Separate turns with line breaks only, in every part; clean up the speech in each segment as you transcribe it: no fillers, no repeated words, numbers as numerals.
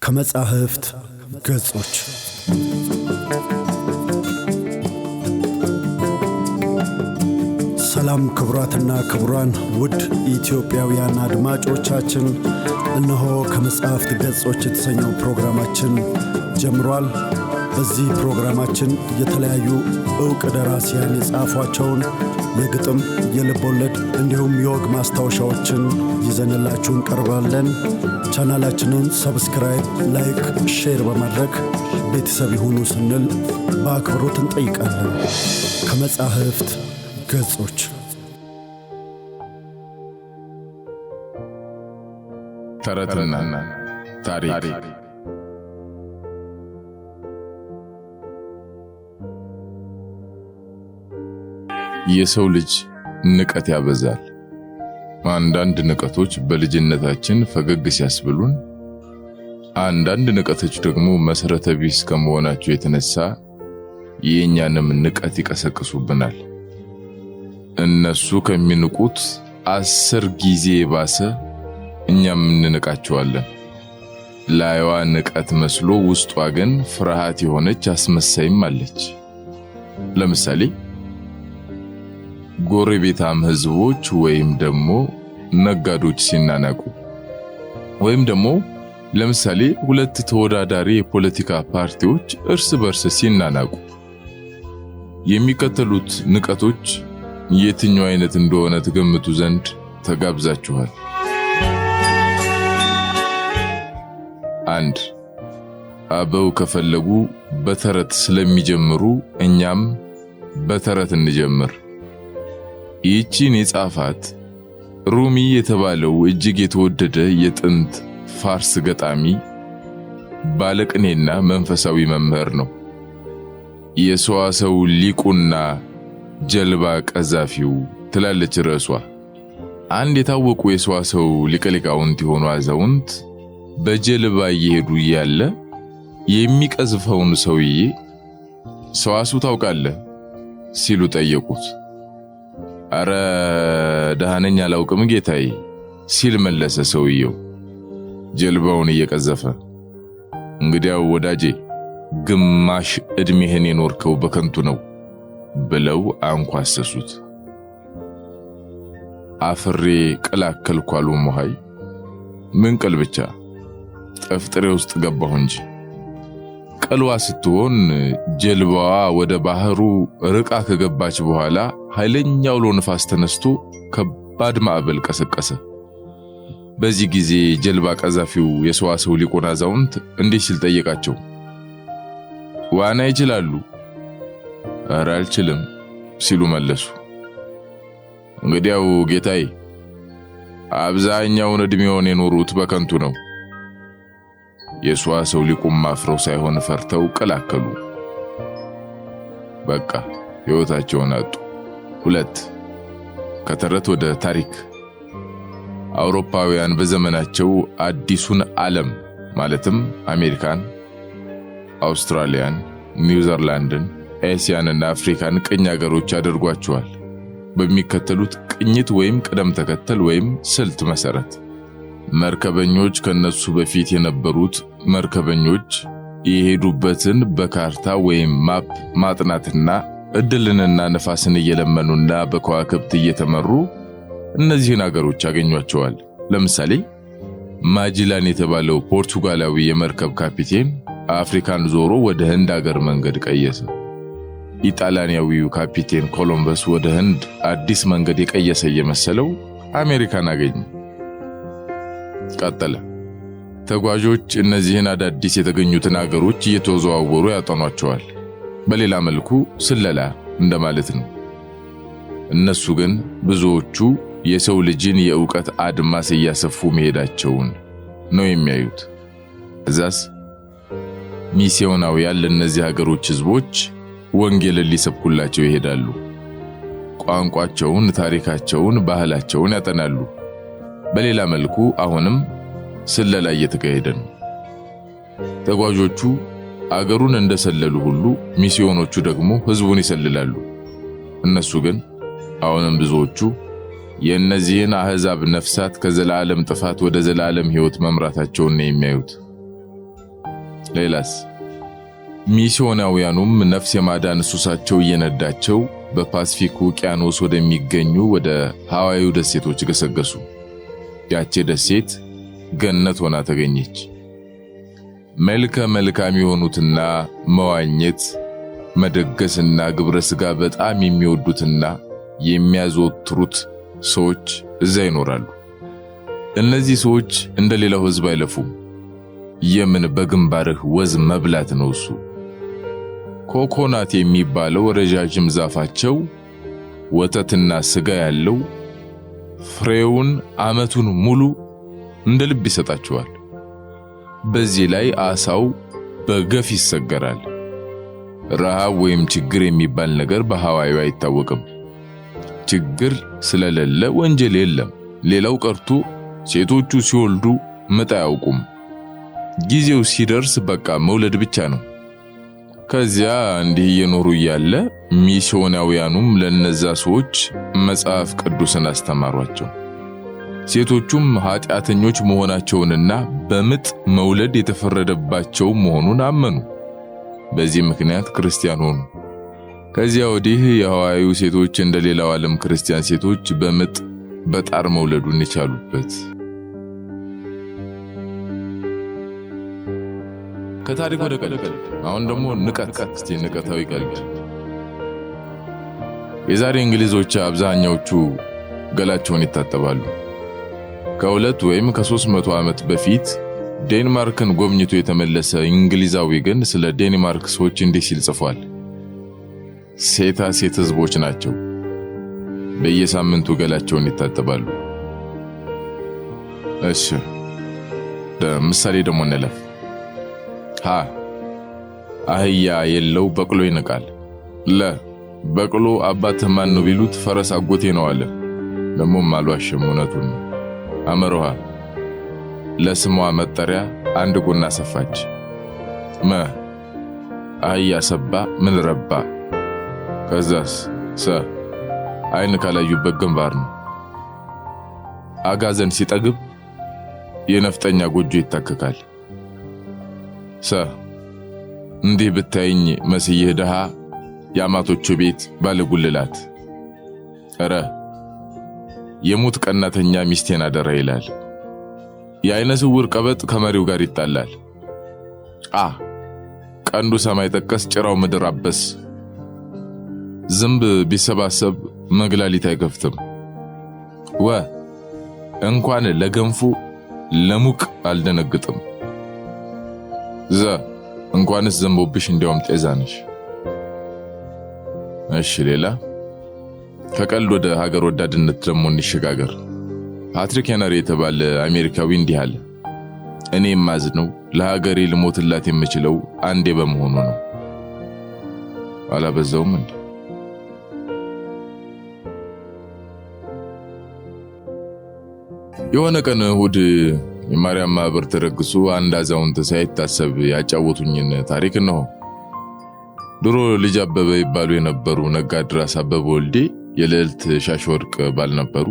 ከመጻሕፍት ገጾች ሰላም ክቡራትና ክቡራን ውድ ኢትዮጵያውያን አድማጮቻችን፣ እነሆ ከመጻሕፍት ገጾች የተሰኘው ፕሮግራማችን ጀምሯል። በዚህ ፕሮግራማችን የተለያዩ ዕውቅ ደራሲያን የጻፏቸውን የግጥም፣ የልቦለድ እንዲሁም የወግ ማስታወሻዎችን ይዘንላችሁ እንቀርባለን። ቻናላችንን ሰብስክራይብ፣ ላይክ፣ ሼር በማድረግ ቤተሰብ ይሁኑ ስንል በአክብሮት እንጠይቃለን። ከመጻሕፍት ገጾች
ተረትና ታሪክ። የሰው ልጅ ንቀት ያበዛል። አንዳንድ ንቀቶች በልጅነታችን ፈገግ ሲያስብሉን፣ አንዳንድ ንቀቶች ደግሞ መሰረተ ቢስ ከመሆናቸው የተነሳ የኛንም ንቀት ይቀሰቅሱብናል። እነሱ ከሚንቁት 10 ጊዜ ባሰ እኛም እንንቃቸዋለን። ላይዋ ንቀት መስሎ ውስጧ ግን ፍርሃት የሆነች አስመሳይም አለች። ለምሳሌ ጎረቤታም ህዝቦች ወይም ደግሞ ነጋዶች ሲናናቁ፣ ወይም ደግሞ ለምሳሌ ሁለት ተወዳዳሪ የፖለቲካ ፓርቲዎች እርስ በርስ ሲናናቁ፣ የሚከተሉት ንቀቶች የትኛው አይነት እንደሆነ ትገምቱ ዘንድ ተጋብዛችኋል። 1. አበው ከፈለጉ በተረት ስለሚጀምሩ እኛም በተረት እንጀምር። ይህቺን የጻፋት ሩሚ የተባለው እጅግ የተወደደ የጥንት ፋርስ ገጣሚ፣ ባለቅኔና መንፈሳዊ መምህር ነው። የሰዋሰው ሊቁና ጀልባ ቀዛፊው ትላለች ርዕሷ። አንድ የታወቁ የሰዋሰው ሊቀሊቃውንት የሆኑ አዛውንት በጀልባ እየሄዱ እያለ የሚቀዝፈውን ሰውዬ ሰዋሱ ታውቃለህ ሲሉ ጠየቁት። አረ ደሃነኛ አላውቅም ጌታዬ ሲል መለሰ ሰውየው ጀልባውን እየቀዘፈ። እንግዲያው ወዳጄ ግማሽ እድሜህን የኖርከው በከንቱ ነው ብለው አንኳሰሱት። አፍሬ ቀላከልኩ አሉ ሞሃይ። ምን ቀል ብቻ ጠፍጥሬ ውስጥ ገባሁ እንጂ። ቀልዋ ስትሆን ጀልባዋ ወደ ባህሩ ርቃ ከገባች በኋላ ኃይለኛ አውሎ ንፋስ ተነስቶ ከባድ ማዕበል ቀሰቀሰ። በዚህ ጊዜ ጀልባ ቀዛፊው የሰዋሰው ሊቁና አዛውንት እንዲህ ሲል ጠየቃቸው። ዋና ይችላሉ? ኧረ አልችልም ሲሉ መለሱ። እንግዲያው ጌታዬ አብዛኛውን እድሜውን የኖሩት በከንቱ ነው። የሰዋሰው ሊቁም አፍረው ሳይሆን ፈርተው ቀላከሉ። በቃ ሕይወታቸውን አጡ። 2. ከተረት ወደ ታሪክ። አውሮፓውያን በዘመናቸው አዲሱን ዓለም ማለትም አሜሪካን፣ አውስትራሊያን፣ ኒውዚላንድን፣ ኤስያንና አፍሪካን ቅኝ አገሮች አድርጓቸዋል በሚከተሉት ቅኝት ወይም ቅደም ተከተል ወይም ስልት መሰረት። መርከበኞች ከነሱ በፊት የነበሩት መርከበኞች የሄዱበትን በካርታ ወይም ማፕ ማጥናትና እድልንና ነፋስን እየለመኑና በከዋክብት እየተመሩ እነዚህን አገሮች ያገኟቸዋል። ለምሳሌ ማጅላን የተባለው ፖርቱጋላዊ የመርከብ ካፒቴን አፍሪካን ዞሮ ወደ ህንድ አገር መንገድ ቀየሰ። ኢጣሊያዊው ካፒቴን ኮሎምበስ ወደ ህንድ አዲስ መንገድ የቀየሰ የመሰለው አሜሪካን አገኘ። ቀጠለ። ተጓዦች እነዚህን አዳዲስ የተገኙትን አገሮች እየተዘዋወሩ ያጠኗቸዋል። በሌላ መልኩ ስለላ እንደማለት ነው። እነሱ ግን ብዙዎቹ የሰው ልጅን የዕውቀት አድማስ እያሰፉ መሄዳቸውን ነው የሚያዩት። እዛስ ሚስዮናውያን ለእነዚህ አገሮች ህዝቦች ወንጌልን ሊሰብኩላቸው ይሄዳሉ። ቋንቋቸውን፣ ታሪካቸውን፣ ባህላቸውን ያጠናሉ። በሌላ መልኩ አሁንም ስለላ እየተካሄደ ነው። ተጓዦቹ አገሩን እንደሰለሉ ሁሉ ሚስዮኖቹ ደግሞ ህዝቡን ይሰልላሉ። እነሱ ግን አሁንም ብዙዎቹ የእነዚህን አሕዛብ ነፍሳት ከዘላለም ጥፋት ወደ ዘላለም ሕይወት መምራታቸውን ነው የሚያዩት። ሌላስ? ሚስዮናውያኑም ነፍስ የማዳን ሱሳቸው እየነዳቸው በፓሲፊክ ውቅያኖስ ወደሚገኙ ወደ ሃዋይ ደሴቶች ገሰገሱ። ያቺ ደሴት ገነት ሆና ተገኘች። መልካም የሆኑትና መዋኘት መደገስና ግብረ ሥጋ በጣም የሚወዱትና የሚያዘወትሩት ሰዎች እዛ ይኖራሉ። እነዚህ ሰዎች እንደሌላው ሕዝብ አይለፉም። የምን በግንባርህ ወዝ መብላት ነው እሱ። ኮኮናት የሚባለው ረጃጅም ዛፋቸው ወተትና ሥጋ ያለው ፍሬውን ዓመቱን ሙሉ እንደ ልብ ይሰጣቸዋል። በዚህ ላይ አሳው በገፍ ይሰገራል። ረሃብ ወይም ችግር የሚባል ነገር በሃዋይ አይታወቅም። ችግር ስለሌለ ወንጀል የለም። ሌላው ቀርቶ ሴቶቹ ሲወልዱ ምጥ አያውቁም። ጊዜው ሲደርስ በቃ መውለድ ብቻ ነው። ከዚያ እንዲህ እየኖሩ እያለ ሚስዮናውያኑም ለነዛ ሰዎች መጽሐፍ ቅዱስን አስተማሯቸው። ሴቶቹም ኃጢአተኞች መሆናቸውንና በምጥ መውለድ የተፈረደባቸው መሆኑን አመኑ። በዚህ ምክንያት ክርስቲያን ሆኑ። ከዚያ ወዲህ የሃዋዩ ሴቶች እንደሌላው ዓለም ክርስቲያን ሴቶች በምጥ በጣር መውለዱን የቻሉበት። ከታሪክ ወደ ቀልድ። አሁን ደግሞ ንቀት። እስቲ ንቀታዊ ቀልድ። የዛሬ እንግሊዞች አብዛኛዎቹ ገላቸውን ይታጠባሉ። ከ200 ወይም ከ300 ዓመት በፊት ዴንማርክን ጎብኝቶ የተመለሰ እንግሊዛዊ ግን ስለ ዴንማርክ ሰዎች እንዲህ ሲል ጽፏል። ሴት ሕዝቦች ናቸው። በየሳምንቱ ገላቸውን ይታጠባሉ። እሺ ምሳሌ ደግሞ እንለፍ። አህያ የለው በቅሎ ይንቃል። በቅሎ አባትህ ማን ነው ቢሉት ፈረስ አጎቴ ነው አለ። ደሞም አልዋሸም፣ እውነቱን ነው። አመሮሃ ለስሟ መጠሪያ አንድ ጎና ሰፋች። አህያ ሰባ ምን ረባ። ከዛስ አይን ካላዩበት ግንባር ነው። አጋዘን ሲጠግብ የነፍጠኛ ጎጆ ይታከካል። እንዲህ ብታይኝ መስዬህ ደሃ የአማቶቹ ቤት ባለጉልላት። የሙት ቀናተኛ ሚስቴን አደራ ይላል። የአይነ ስውር ቀበጥ ከመሪው ጋር ይጣላል። ቀንዱ ሰማይ ጠቀስ ጭራው ምድር አበስ። ዝንብ ቢሰባሰብ መግላሊት አይከፍትም። እንኳን ለገንፉ ለሙቅ አልደነግጥም። እንኳንስ ዘንቦብሽ እንዲያውም ጤዛነሽ። እሺ ሌላ ከቀልድ ወደ ሀገር ወዳድነት ደግሞ እንሸጋገር። ፓትሪክ ሄነሪ የተባለ አሜሪካዊ እንዲህ አለ። እኔ የማዝነው ለሀገሬ ልሞትላት የምችለው አንዴ በመሆኑ ነው። አላበዛውም እንዴ? የሆነ ቀን እሁድ የማርያም ማህበር ተረግሶ አንድ አዛውንት ሳይታሰብ ያጫወቱኝን ታሪክ ነው። ድሮ ልጅ አበበ ይባሉ የነበሩ ነጋድራስ አበበ ወልዴ የልዕልት ሻሽወርቅ ባል ነበሩ።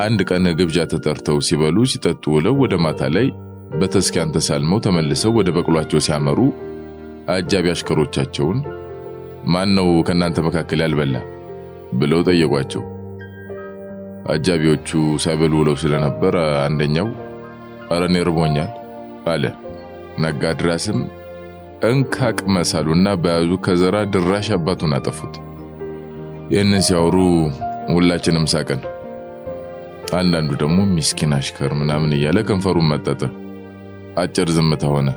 አንድ ቀን ግብዣ ተጠርተው ሲበሉ ሲጠጡ ውለው ወደ ማታ ላይ በተስኪያን ተሳልመው ተመልሰው ወደ በቅሏቸው ሲያመሩ አጃቢ አሽከሮቻቸውን ማን ነው ከናንተ መካከል ያልበላ ብለው ጠየቋቸው። አጃቢዎቹ ሳይበሉ ውለው ስለነበር አንደኛው ኧረ እኔ ርቦኛል አለ። ነጋድራስም እንካቅ መሳሉና በያዙ ከዘራ ድራሽ አባቱን አጠፉት። ይህንን ሲያወሩ ሁላችንም ሳቅን። አንዳንዱ ደግሞ ምስኪን አሽከር ምናምን እያለ ከንፈሩን መጠጠ። አጭር ዝምታ ሆነ።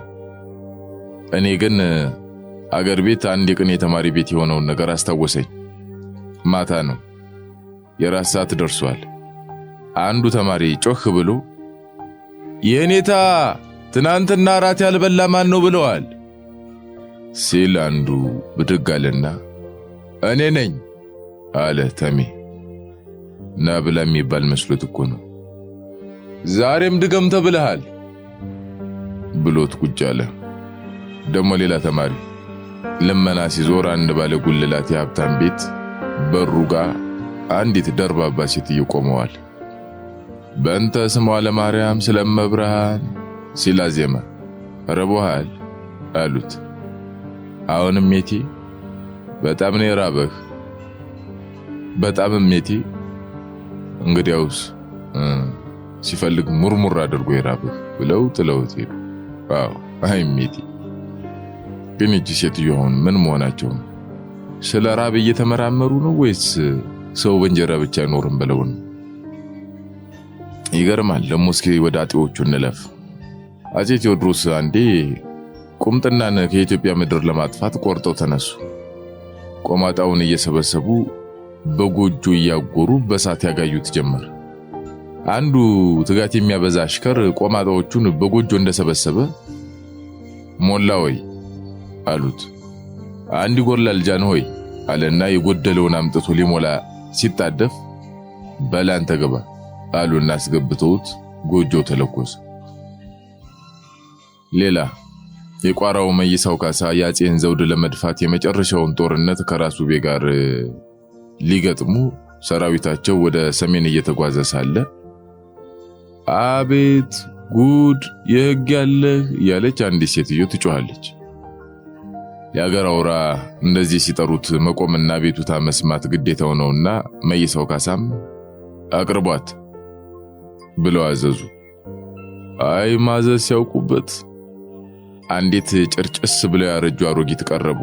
እኔ ግን አገር ቤት አንድ የቅኔ ተማሪ ቤት የሆነውን ነገር አስታወሰኝ። ማታ ነው፣ የራት ሰዓት ደርሷል። አንዱ ተማሪ ጮህ ብሎ የኔታ ትናንትና ራት ያልበላ ማን ነው ብለዋል ሲል አንዱ ብድግ አለና እኔ ነኝ አለ። ተሜ ናብላ የሚባል መስሎት እኮ ነው። ዛሬም ድገም ተብለሃል ብሎት ቁጭ አለ። ደሞ ሌላ ተማሪ ለመና ሲዞር አንድ ባለ ጉልላት የሀብታም ቤት በሩ ጋር አንዲት ደርባባ ሴትዮ ቆመዋል። በእንተ ስሟ ለማርያም ስለመብርሃን ሲላዜማ ረቦሃል አሉት። አሁንም ሜቴ በጣም ነው የራበህ? በጣም ሜቴ። እንግዲያውስ ሲፈልግ ሙርሙር አድርጎ የራበህ ብለው ጥለውት ሄዱ። አዎ አይ ሜቴ። ግን እቺ ሴትዮ አሁን ምን መሆናቸው ነው? ስለ ራብ እየተመራመሩ ነው ወይስ ሰው በእንጀራ ብቻ አይኖርም ብለው ነው? ይገርማል። ደግሞ እስኪ ወደ አጤዎቹ እንለፍ። አፄ ቴዎድሮስ አንዴ ቁምጥናን ከኢትዮጵያ ምድር ለማጥፋት ቆርጠው ተነሱ። ቆማጣውን እየሰበሰቡ በጎጆ እያጎሩ በሳት ያጋዩት ጀመር። አንዱ ትጋት የሚያበዛ አሽከር ቆማጣዎቹን በጎጆ እንደሰበሰበ ሞላ ሆይ አሉት። አንድ ይጎላል ጃን ሆይ አለና የጎደለውን አምጥቶ ሊሞላ ሲጣደፍ በላን ተገባ አሉና አስገብተውት ጎጆው ተለኮሰ። ሌላ የቋራው መይሳው ካሳ የአፄን ዘውድ ለመድፋት የመጨረሻውን ጦርነት ከራሱ ቤ ጋር ሊገጥሙ ሰራዊታቸው ወደ ሰሜን እየተጓዘ ሳለ አቤት ጉድ የሕግ ያለህ ያለች አንዲት ሴትዮ ትጮኻለች። የአገር አውራ እንደዚህ ሲጠሩት መቆምና ቤቱታ መስማት ግዴታው ነውና መይሳው ካሳም አቅርቧት ብለው አዘዙ። አይ ማዘዝ ሲያውቁበት አንዲት ጭርጭስ ብለው ያረጁ አሮጊት ቀረቡ።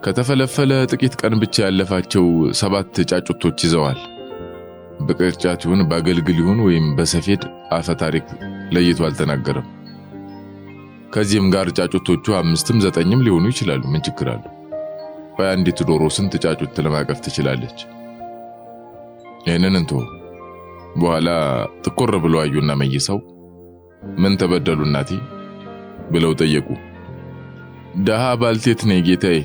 ከተፈለፈለ ጥቂት ቀን ብቻ ያለፋቸው 7 ጫጩቶች ይዘዋል። በቅርጫት ይሁን በአገልግል ይሁን ወይም በሰፌድ አፈ ታሪክ ለይቶ አልተናገረም። ከዚህም ጋር ጫጩቶቹ 5ም 9ም ሊሆኑ ይችላሉ። ምን ችግር አለው? አንዲት ዶሮ ስንት ጫጩት ለማቀፍ ትችላለች? ይህንን እንቶ በኋላ ትኮር ብለው አዩና መይሳው ምን ተበደሉ እናቴ ብለው ጠየቁ። ደሃ ባልቴት ነኝ ጌታዬ፣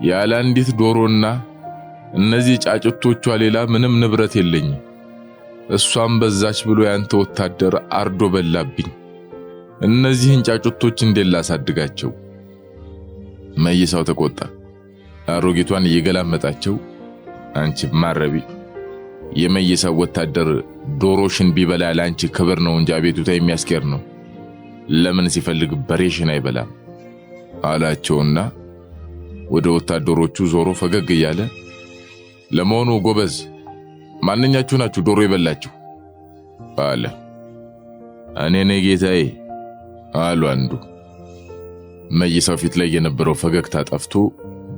ያለ አንዲት ዶሮና እነዚህ ጫጩቶቿ ሌላ ምንም ንብረት የለኝም። እሷም በዛች ብሎ ያንተ ወታደር አርዶ በላብኝ። እነዚህን ጫጩቶች እንዴት ላሳድጋቸው? መይሳው ተቆጣ። አሮጊቷን እየገላመጣቸው አንቺ ማረቢ፣ የመይሳው ወታደር ዶሮሽን ቢበላ ላንቺ ክብር ነው እንጂ አቤቱታ የሚያስቀር ነው። ለምን ሲፈልግ በሬሽን አይበላም አላቸውና ወደ ወታደሮቹ ዞሮ ፈገግ እያለ ለመሆኑ ጎበዝ ማንኛችሁ ናችሁ ዶሮ ይበላችሁ አለ። እኔ ነኝ ጌታዬ አሉ አንዱ። መይሳው ፊት ላይ የነበረው ፈገግታ ጠፍቶ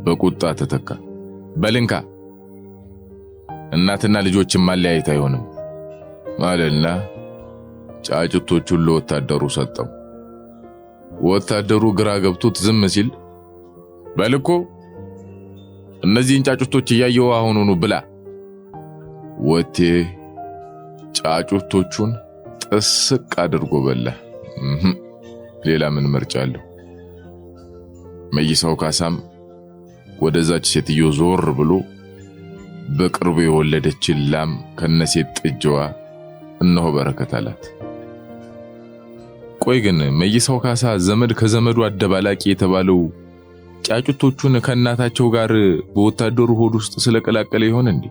በቁጣ ተተካ። በልንካ እናትና ልጆችን ማለያየት አይሆንም አለና ጫጩቶቹን ለወታደሩ ሰጠው። ወታደሩ ግራ ገብቶት ዝም ሲል በልኮ እነዚህን ጫጩቶች እያየው አሁኑኑ ብላ ወቴ ጫጩቶቹን ጥስቅ አድርጎ በላ። ሌላ ምን ምርጫ አለው? መይሳው ካሳም ወደዛች ሴትዮ ዞር ብሎ በቅርቡ የወለደችን ላም ከነሴት ጥጃዋ እነሆ በረከት አላት። ቆይ ግን መይሳው ካሳ ዘመድ ከዘመዱ አደባላቂ የተባለው ጫጩቶቹን ከእናታቸው ጋር በወታደሩ ሆድ ውስጥ ስለቀላቀለ ይሆን እንዴ?